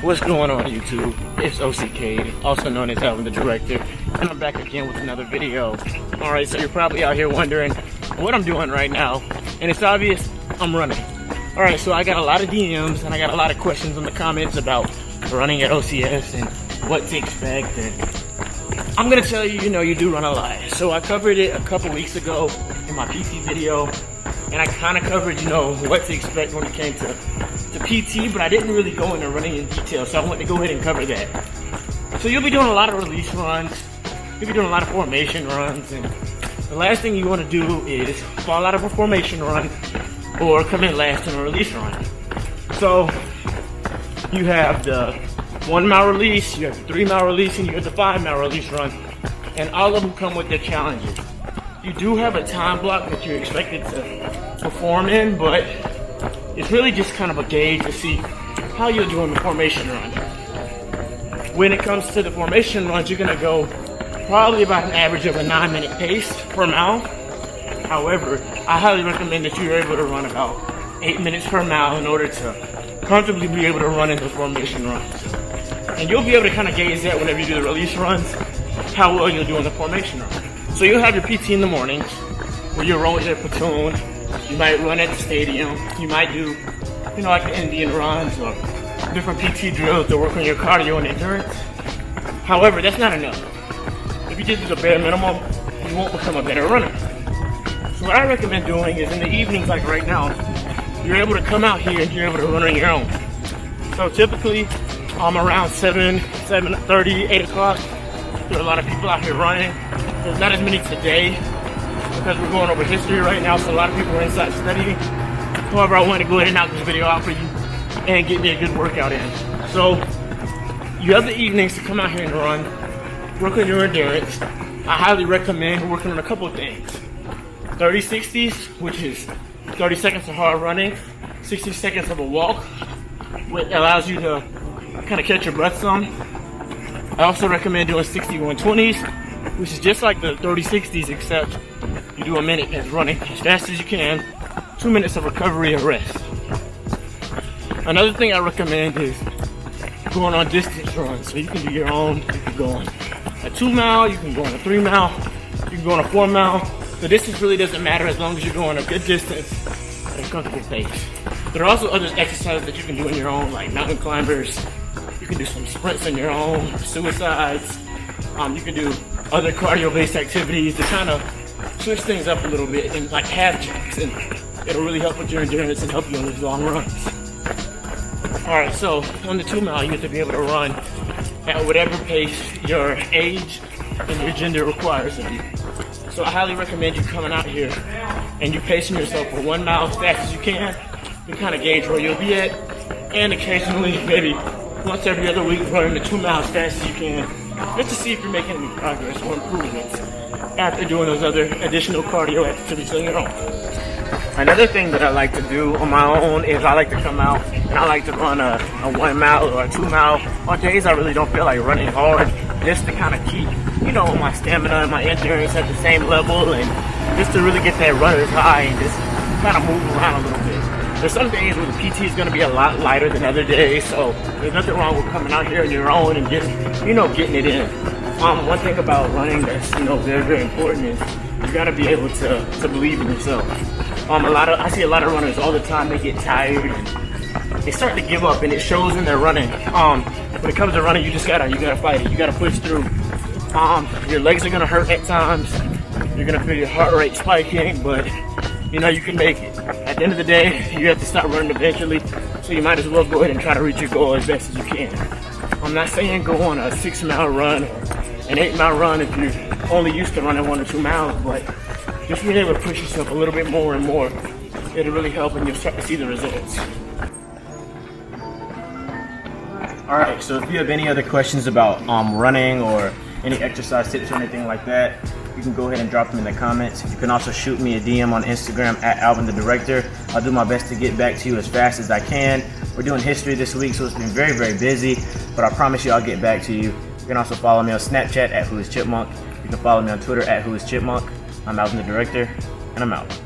What's going on YouTube? It's OCK, also known as Alvin the Director, and I'm back again with another video. Alright, so you're probably out here wondering what I'm doing right now, and it's obvious, I'm running. Alright, so I got a lot of DMs and I got a lot of questions in the comments about running at OCS and what to expect, and I'm gonna tell you, you do run a lot. So I covered it a couple weeks ago in my PT video, and I kind of covered, what to expect when it came to PT, but I didn't really go into running in detail, so I want to go ahead and cover that. So you'll be doing a lot of release runs, you'll be doing a lot of formation runs, and the last thing you want to do is fall out of a formation run or come in last in a release run. So you have the 1 mile release, you have the 3 mile release, and you have the 5 mile release run, and all of them come with their challenges. You do have a time block that you're expected to perform in, but it's really just kind of a gauge to see how you're doing the formation run. When it comes to the formation runs, you're gonna go probably about an average of a 9-minute pace per mile. However, I highly recommend that you're able to run about 8 minutes per mile in order to comfortably be able to run in those formation runs. And you'll be able to kind of gauge that whenever you do the release runs, how well you'll do in the formation run. So you'll have your PT in the mornings, where you'll roll with your platoon. You might run at the stadium. You might do, like the Indian runs or different PT drills to work on your cardio and endurance. However, that's not enough. If you just do the bare minimum, you won't become a better runner. So what I recommend doing is in the evenings, like right now, you're able to come out here and you're able to run on your own. So typically, around 7:30, 8 o'clock, there are a lot of people out here running. There's not as many today because we're going over history right now, so a lot of people are inside studying. However, I wanted to go ahead and knock this video out for you and get me a good workout in. So you have the evenings to come out here and run, work on your endurance. I highly recommend working on a couple of things. 30-60s, which is 30 seconds of hard running, 60 seconds of a walk, which allows you to kind of catch your breath some. I also recommend doing 60-120s, which is just like the 30-60s, except you do a minute as running as fast as you can, 2 minutes of recovery and rest. Another thing I recommend is going on distance runs. So you can do your own, you can go on a 2 mile, you can go on a 3 mile, you can go on a 4 mile. The distance really doesn't matter as long as you're going a good distance at a comfortable pace. There are also other exercises that you can do on your own, like mountain climbers. You can do some sprints on your own, suicides. You can do other cardio-based activities to kind of switch things up a little bit, and like half jacks, and it'll really help with your endurance and help you on these long runs. Alright, so on the 2 mile, you have to be able to run at whatever pace your age and your gender requires of you. So I highly recommend you coming out here and you pacing yourself for 1 mile as fast as you can to kind of gauge where you'll be at, and occasionally, maybe once every other week, running the 2 miles as fast as you can, just to see if you're making any progress or improvements after doing those other additional cardio activities on your own. Another thing that I like to do on my own is I like to come out and I like to run a 1 mile or a 2 mile on days I really don't feel like running hard, just to kind of keep, my stamina and my endurance at the same level, and just to really get that runner's high and just kind of move around a little bit. There's some days where the PT is going to be a lot lighter than other days, so there's nothing wrong with coming out here on your own and just, getting it in. One thing about running that's, very, very important is you got to be able to believe in yourself. I see a lot of runners all the time, they get tired and they start to give up, and it shows in their running. When it comes to running, you gotta fight it, you gotta push through. Your legs are gonna hurt at times, you're gonna feel your heart rate spiking, but you can make it. At the end of the day, you have to stop running eventually, so you might as well go ahead and try to reach your goal as best as you can. I'm not saying go on a 6 mile run or an 8 mile run if you're only used to running 1 or 2 miles, but just being able to push yourself a little bit more and more, it'll really help, and you'll start to see the results. Alright, so if you have any other questions about running or any exercise tips or anything like that, you can go ahead and drop them in the comments. You can also shoot me a DM on Instagram at Alvin the Director. I'll do my best to get back to you as fast as I can. We're doing history this week, so it's been very, very busy, but I promise you I'll get back to you. You can also follow me on Snapchat at WhoIsChipmunk. You can follow me on Twitter at WhoIsChipmunk. I'm Alvin the Director, and I'm out.